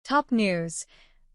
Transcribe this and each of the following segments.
Top news.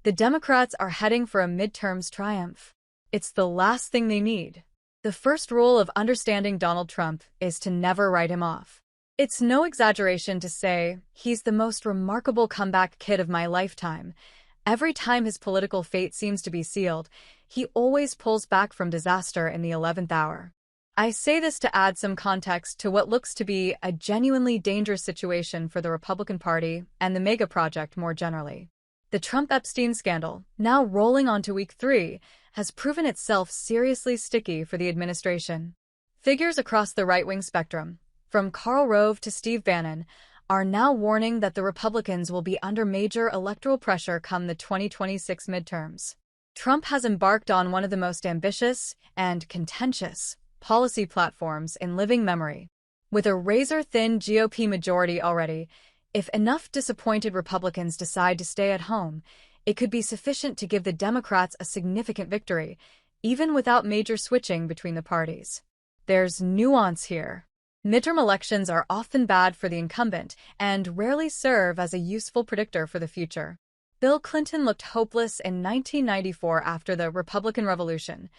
The Democrats are heading for a midterms triumph. It's the last thing they need. The first rule of understanding Donald Trump is to never write him off. It's no exaggeration to say he's the most remarkable comeback kid of my lifetime. Every time his political fate seems to be sealed, he always pulls back from disaster in the 11th hour. I say this to add some context to what looks to be a genuinely dangerous situation for the Republican Party and the MAGA project more generally. The Trump-Epstein scandal, now rolling onto week 3, has proven itself seriously sticky for the administration. Figures across the right-wing spectrum, from Karl Rove to Steve Bannon, are now warning that the Republicans will be under major electoral pressure come the 2026 midterms. Trump has embarked on one of the most ambitious and contentious policy platforms in living memory. With a razor-thin GOP majority already, if enough disappointed Republicans decide to stay at home, it could be sufficient to give the Democrats a significant victory, even without major switching between the parties. There's nuance here. Midterm elections are often bad for the incumbent and rarely serve as a useful predictor for the future. Bill Clinton looked hopeless in 1994 after the Republican Revolution.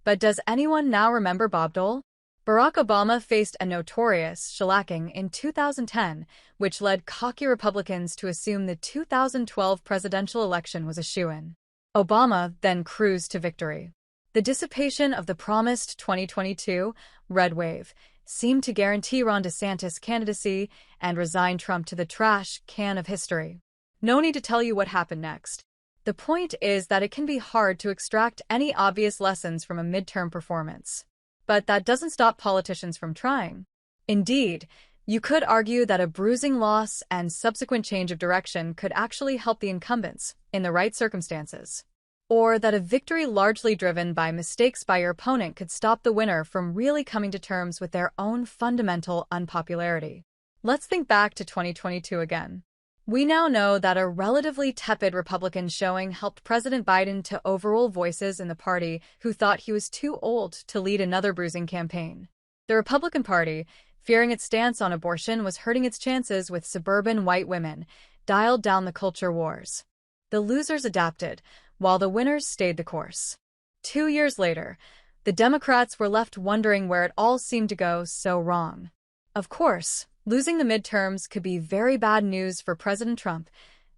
But does anyone now remember Bob Dole? Barack Obama faced a notorious shellacking in 2010, which led cocky Republicans to assume the 2012 presidential election was a shoo-in. Obama then cruised to victory. The dissipation of the promised 2022 red wave seemed to guarantee Ron DeSantis' candidacy and resign Trump to the trash can of history. No need to tell you what happened next. The point is that it can be hard to extract any obvious lessons from a midterm performance. But that doesn't stop politicians from trying. Indeed, you could argue that a bruising loss and subsequent change of direction could actually help the incumbents in the right circumstances. Or that a victory largely driven by mistakes by your opponent could stop the winner from really coming to terms with their own fundamental unpopularity. Let's think back to 2022 again. We now know that a relatively tepid Republican showing helped President Biden to overrule voices in the party who thought he was too old to lead another bruising campaign. The Republican Party, fearing its stance on abortion was hurting its chances with suburban white women, dialed down the culture wars. The losers adapted, while the winners stayed the course. 2 years later, the Democrats were left wondering where it all seemed to go so wrong. Of course, losing the midterms could be very bad news for President Trump,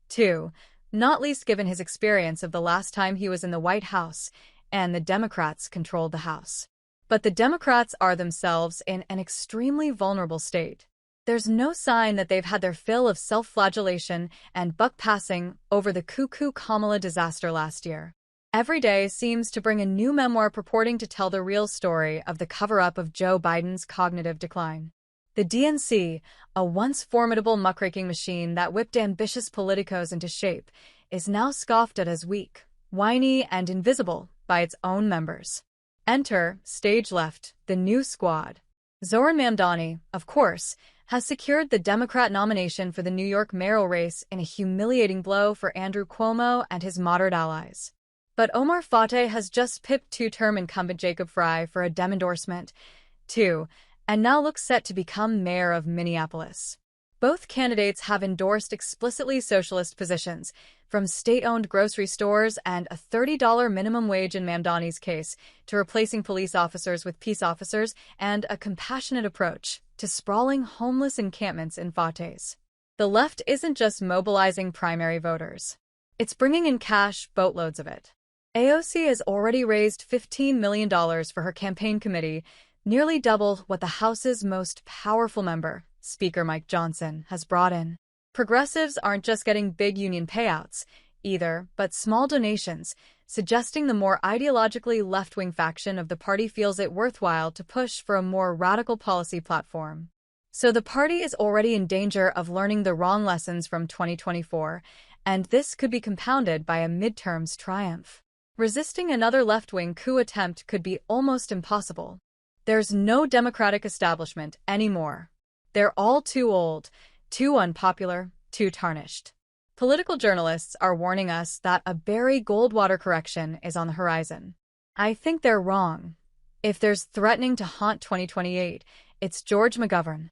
too, not least given his experience of the last time he was in the White House and the Democrats controlled the House. But the Democrats are themselves in an extremely vulnerable state. There's no sign that they've had their fill of self-flagellation and buck-passing over the coup Kamala disaster last year. Every day seems to bring a new memoir purporting to tell the real story of the cover-up of Joe Biden's cognitive decline. The DNC, a once formidable muckraking machine that whipped ambitious politicos into shape, is now scoffed at as weak, whiny, and invisible by its own members. Enter, stage left, the new squad. Zohran Mamdani, of course, has secured the Democrat nomination for the New York mayoral race in a humiliating blow for Andrew Cuomo and his moderate allies. But Omar Fateh has just pipped two-term incumbent Jacob Frey for a Dem endorsement, too, and now looks set to become mayor of Minneapolis. Both candidates have endorsed explicitly socialist positions, from state-owned grocery stores and a $30 minimum wage in Mamdani's case, to replacing police officers with peace officers and a compassionate approach to sprawling homeless encampments in Fateh's. The left isn't just mobilizing primary voters. It's bringing in cash, boatloads of it. AOC has already raised $15 million for her campaign committee, nearly double what the House's most powerful member, Speaker Mike Johnson, has brought in. Progressives aren't just getting big union payouts, either, but small donations, suggesting the more ideologically left-wing faction of the party feels it worthwhile to push for a more radical policy platform. So the party is already in danger of learning the wrong lessons from 2024, and this could be compounded by a midterms triumph. Resisting another left-wing coup attempt could be almost impossible. There's no Democratic establishment anymore. They're all too old, too unpopular, too tarnished. Political journalists are warning us that a Barry Goldwater correction is on the horizon. I think they're wrong. If there's threatening to haunt 2028, it's George McGovern.